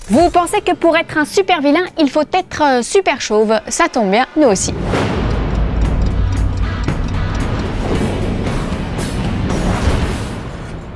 Vous pensez que pour être un super vilain, il faut être super chauve? Ça tombe bien, nous aussi.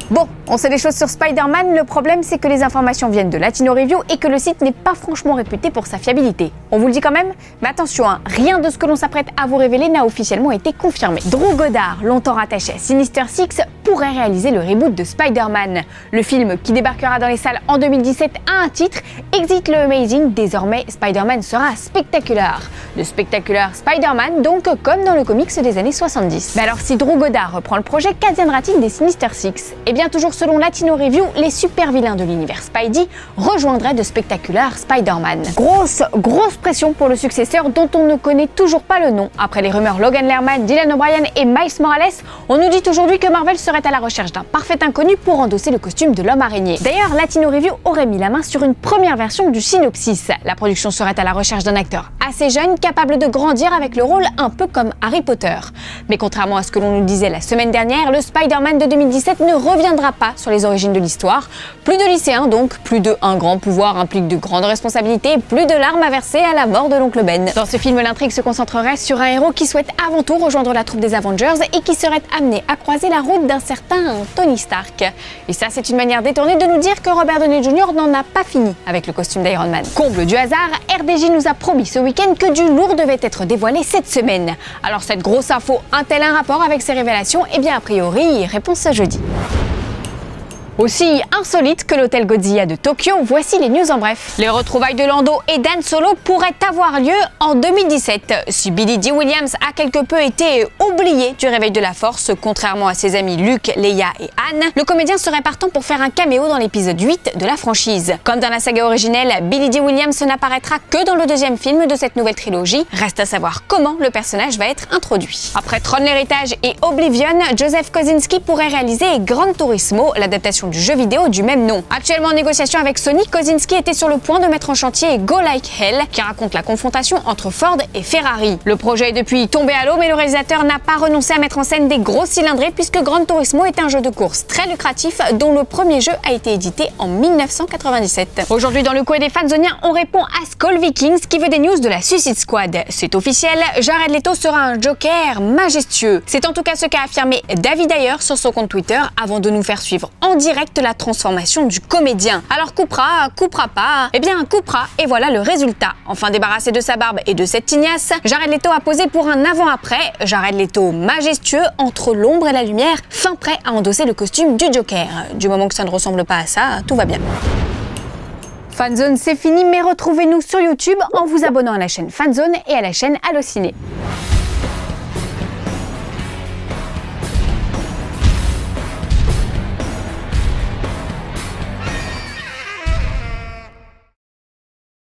Bon, on sait des choses sur Spider-Man, le problème c'est que les informations viennent de Latino Review et que le site n'est pas franchement réputé pour sa fiabilité. On vous le dit quand même? Mais attention, rien de ce que l'on s'apprête à vous révéler n'a officiellement été confirmé. Drew Goddard, longtemps rattaché à Sinister Six, pourrait réaliser le reboot de Spider-Man. Le film, qui débarquera dans les salles en 2017, a un titre, Exit le Amazing, désormais Spider-Man sera spectaculaire. Le spectaculaire Spider-Man, donc comme dans le comics des années 70. Mais alors si Drew Goddard reprend le projet, qu'adviendra-t-il des Sinister Six? Eh bien toujours selon Latino Review, les super vilains de l'univers Spidey rejoindraient de spectaculaire Spider-Man. Grosse pression pour le successeur dont on ne connaît toujours pas le nom. Après les rumeurs Logan Lerman, Dylan O'Brien et Miles Morales, on nous dit aujourd'hui que Marvel serait à la recherche d'un parfait inconnu pour endosser le costume de l'homme araignée. D'ailleurs, Latino Review aurait mis la main sur une première version du synopsis. La production serait à la recherche d'un acteur assez jeune, capable de grandir avec le rôle un peu comme Harry Potter. Mais contrairement à ce que l'on nous disait la semaine dernière, le Spider-Man de 2017 ne reviendra pas sur les origines de l'histoire. Plus de lycéens donc, plus de un grand pouvoir implique de grandes responsabilités, plus de larmes à verser à la mort de l'oncle Ben. Dans ce film, l'intrigue se concentrerait sur un héros qui souhaite avant tout rejoindre la troupe des Avengers et qui serait amené à croiser la route d'un certain Tony Stark. Et ça, c'est une manière détournée de nous dire que Robert Downey Jr. n'en a pas fini avec le costume d'Iron Man. Comble du hasard, RDJ nous a promis ce week-end que du lourd devait être dévoilé cette semaine. Alors cette grosse info a-t-elle un rapport avec ces révélations? Eh bien a priori, réponse ce jeudi. Aussi insolite que l'hôtel Godzilla de Tokyo, voici les news en bref. Les retrouvailles de Lando et Dan Solo pourraient avoir lieu en 2017. Si Billy Dee Williams a quelque peu été oublié du réveil de la Force, contrairement à ses amis Luke, Leia et Anne, le comédien serait partant pour faire un caméo dans l'épisode 8 de la franchise. Comme dans la saga originelle, Billy Dee Williams n'apparaîtra que dans le deuxième film de cette nouvelle trilogie. Reste à savoir comment le personnage va être introduit. Après Tron l'héritage et Oblivion, Joseph Kosinski pourrait réaliser Gran Turismo, l'adaptation du jeu vidéo du même nom. Actuellement en négociation avec Sony, Kosinski était sur le point de mettre en chantier Go Like Hell, qui raconte la confrontation entre Ford et Ferrari. Le projet est depuis tombé à l'eau, mais le réalisateur n'a pas renoncé à mettre en scène des gros cylindrés puisque Gran Turismo est un jeu de course très lucratif dont le premier jeu a été édité en 1997. Aujourd'hui dans le coin des fanzoniens, on répond à Skull Vikings qui veut des news de la Suicide Squad. C'est officiel, Jared Leto sera un Joker majestueux. C'est en tout cas ce qu'a affirmé David Ayer sur son compte Twitter avant de nous faire suivre en direct la transformation du comédien. Alors coupera pas? Eh bien coupera et voilà le résultat. Enfin débarrassé de sa barbe et de cette tignasse, Jared Leto a posé pour un avant-après. Jared Leto majestueux entre l'ombre et la lumière, fin prêt à endosser le costume du Joker. Du moment que ça ne ressemble pas à ça, tout va bien. Fanzone c'est fini, mais retrouvez-nous sur YouTube en vous abonnant à la chaîne Fanzone et à la chaîne Allociné.